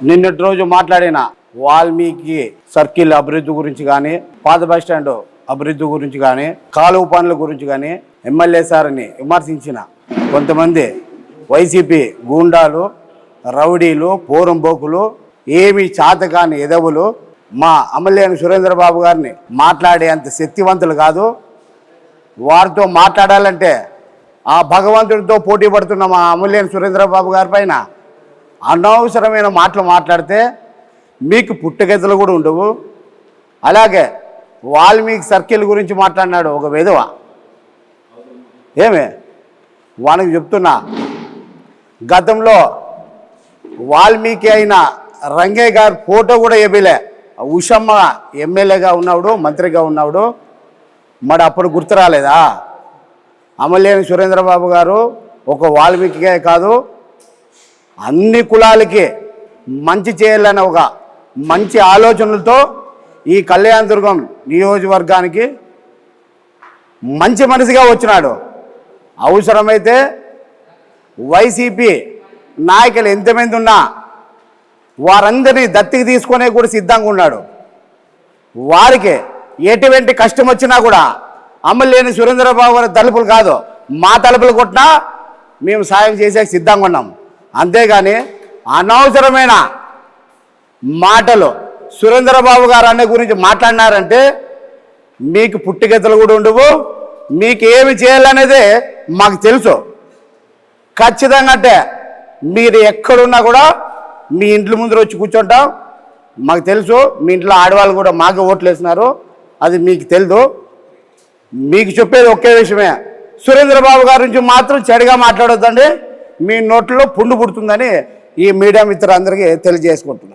నిన్నటి రోజు మాట్లాడిన వాల్మీకి సర్కిల్ అభివృద్ధి గురించి కానీ, పాత బస్ స్టాండ్ అభివృద్ధి గురించి కానీ, కాలువ పనుల గురించి కానీ ఎమ్మెల్యే సార్ని విమర్శించిన కొంతమంది వైసీపీ గూండాలు, రౌడీలు, పోరంబోకులు, ఏమి చాతకాని ఎదవులు మా అమలేని సురేంద్రబాబు గారిని మాట్లాడే అంత శక్తివంతులు కాదు. వారితో మాట్లాడాలంటే ఆ భగవంతుడితో పోటీ పడుతున్న మా అమలేని సురేంద్రబాబు గారి పైన అనవసరమైన మాటలు మాట్లాడితే మీకు పుట్టగెద్దలు కూడా ఉండవు. అలాగే వాల్మీకి సర్కిల్ గురించి మాట్లాడినాడు ఒక విధవ. ఏమే వానికి చెప్తున్నా, గతంలో వాల్మీకి అయిన రంగయ్య గారి ఫోటో కూడా ఏబీలే. ఉషమ్మ ఎమ్మెల్యేగా ఉన్నాడు, మంత్రిగా ఉన్నాడు, మరి అప్పుడు గుర్తు రాలేదా? అమలేని సురేంద్రబాబు గారు ఒక వాల్మీకికే కాదు, అన్ని కులాలకి మంచి చేయాలనే ఒక మంచి ఆలోచనలతో ఈ కళ్యాణదుర్గం నియోజకవర్గానికి మంచి మనిషిగా వచ్చినాడు. అవసరమైతే వైసీపీ నాయకులు ఎంతమంది ఉన్నా వారందరినీ దత్తికి తీసుకునే కూడా సిద్ధంగా ఉన్నాడు. వారికి ఎటువంటి కష్టం వచ్చినా కూడా అమలేని సురేంద్రబాబు గారి తలుపులు కాదు, మా తలుపులు కొట్టినా మేము సాయం చేసే సిద్ధంగా ఉన్నాం. అంతేగాని అనవసరమైన మాటలు సురేంద్రబాబు గారు అనే గురించి మాట్లాడినారంటే మీకు పుట్టుగెత్తలు కూడా ఉండవు. మీకు ఏమి చేయాలనేది మాకు తెలుసు. ఖచ్చితంగా అంటే మీరు ఎక్కడున్నా కూడా మీ ఇంట్లో ముందర వచ్చి కూర్చుంటాం. మాకు తెలుసు మీ ఇంట్లో ఆడవాళ్ళు కూడా మాకు ఓట్లు వేసినారు, అది మీకు తెలుసు. మీకు చెప్పేది ఒకే విషయమే, సురేంద్రబాబు గారి నుంచి మాత్రం చెడుగా మాట్లాడొద్దండి, మీ నోట్లో పుండు పుడుతుందని ఈ మీడియా మిత్రులందరికీ తెలియజేసుకుంటున్నాను.